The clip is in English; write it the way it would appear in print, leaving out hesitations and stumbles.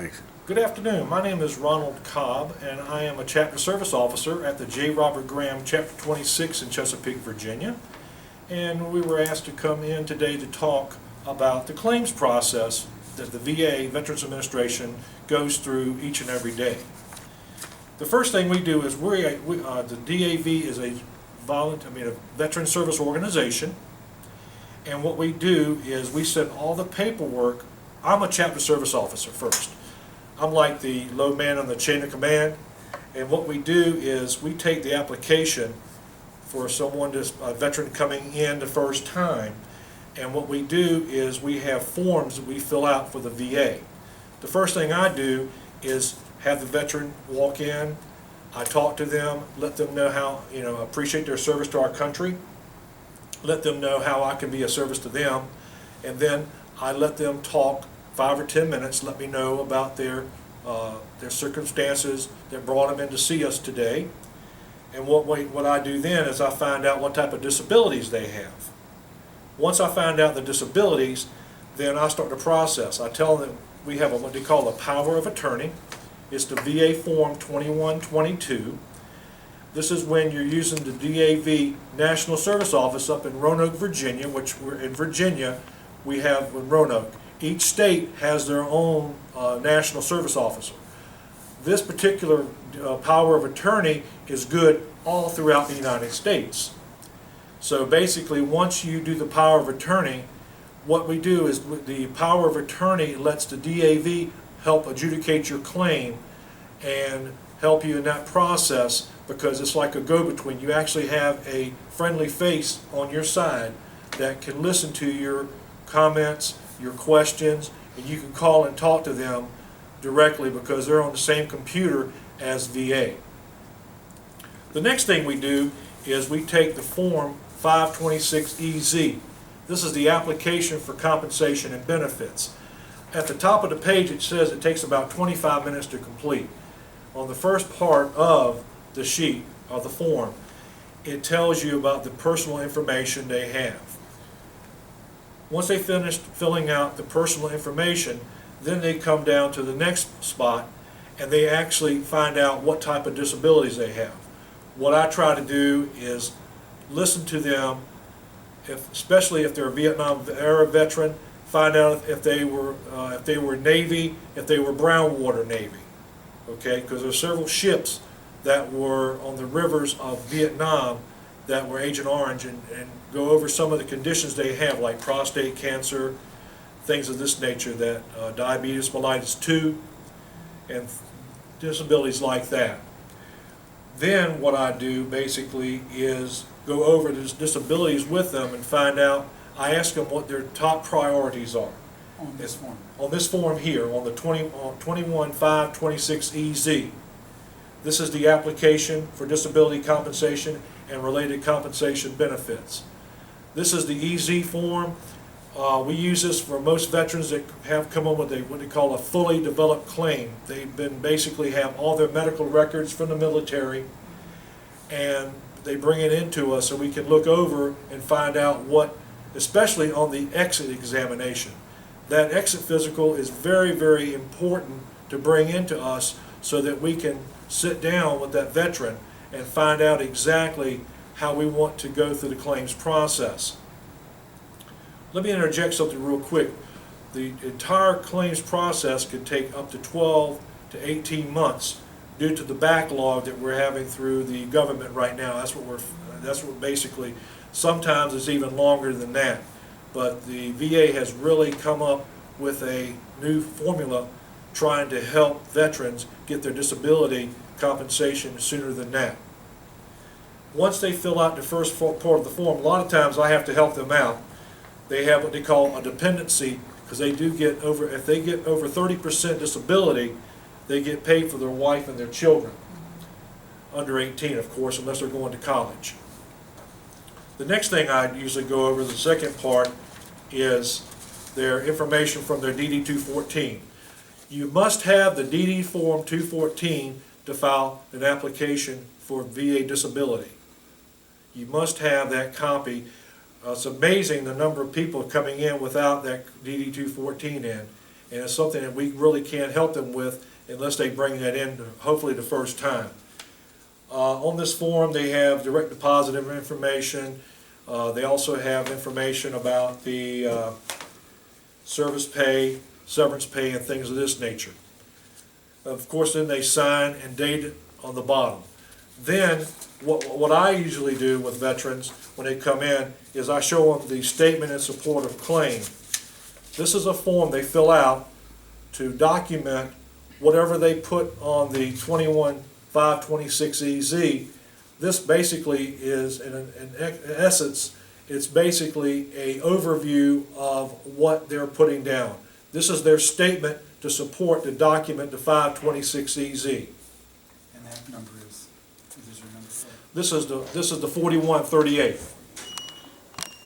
Thanks. Good afternoon. My name is Ronald Cobb, and I am a Chapter Service Officer at the J. Robert Graham Chapter 26 in Chesapeake, Virginia. And we were asked to come in today to talk about the claims process that the VA, Veterans Administration, goes through each and every day. The first thing we do is the DAV is a veteran service organization, and what we do is we send all the paperwork. I'm a Chapter Service Officer first. I'm like the low man on the chain of command, and what we do is we take the application for someone, a veteran coming in the first time, and what we do is we have forms that we fill out for the VA. The first thing I do is have the veteran walk in. I talk to them, let them know how, appreciate their service to our country, let them know how I can be a service to them, and then I let them talk 5 or 10 minutes, let me know about their circumstances that brought them in to see us today. And what I do then is I find out what type of disabilities they have. Once I find out the disabilities, then I start the process. I tell them we have what they call a power of attorney. It's the VA Form 2122. This is when you're using the DAV National Service Office up in Roanoke, Virginia, which we're in Virginia, we have in Roanoke. Each state has their own National Service Officer. This particular power of attorney is good all throughout the United States. So basically, once you do the power of attorney, what we do is the power of attorney lets the DAV help adjudicate your claim and help you in that process, because it's like a go-between. You actually have a friendly face on your side that can listen to your comments, your questions, and you can call and talk to them directly because they're on the same computer as VA. The next thing we do is we take the Form 526EZ. This is the application for compensation and benefits. At the top of the page it says it takes about 25 minutes to complete. On the first part of the sheet, of the form, it tells you about the personal information they have. Once they finish filling out the personal information, then they come down to the next spot and they actually find out what type of disabilities they have. What I try to do is listen to them, especially if they're a Vietnam era veteran, find out if they were Navy, if they were brown water Navy, okay? Because there's several ships that were on the rivers of Vietnam that were Agent Orange, and go over some of the conditions they have, like prostate cancer, things of this nature, that diabetes mellitus 2, and disabilities like that. Then what I do basically is go over those disabilities with them and find out. I ask them what their top priorities are. On this form? On this form here, on the 21526EZ. This is the application for disability compensation and related compensation benefits. This is the EZ form. We use this for most veterans that have come on with what they call a fully developed claim. They've basically have all their medical records from the military, and they bring it into us so we can look over and find out what, especially on the exit examination. That exit physical is very, very important to bring into us so that we can sit down with that veteran and find out exactly how we want to go through the claims process. Let me interject something real quick. The entire claims process could take up to 12 to 18 months due to the backlog that we're having through the government right now. That's what basically, sometimes it's even longer than that. But the VA has really come up with a new formula trying to help veterans get their disability compensation sooner than that. Once they fill out the first part of the form, a lot of times I have to help them out. They have what they call a dependency, because they do get over, if they get over 30% disability, they get paid for their wife and their children. Under 18, of course, unless they're going to college. The next thing I usually go over, the second part, is their information from their DD-214. You must have the DD Form 214 to file an application for VA disability. You must have that copy. It's amazing the number of people coming in without that DD-214 in. and it's something that we really can't help them with unless they bring that in, hopefully the first time. On this form, they have direct deposit information. They also have information about the service pay, severance pay, and things of this nature. Of course, then they sign and date it on the bottom. Then, what I usually do with veterans when they come in is I show them the statement in support of claim. This is a form they fill out to document whatever they put on the 21-526EZ. This basically is, in essence, it's basically an overview of what they're putting down. This is their statement to support the document, the 526EZ. And that number is your number? This is the 4138.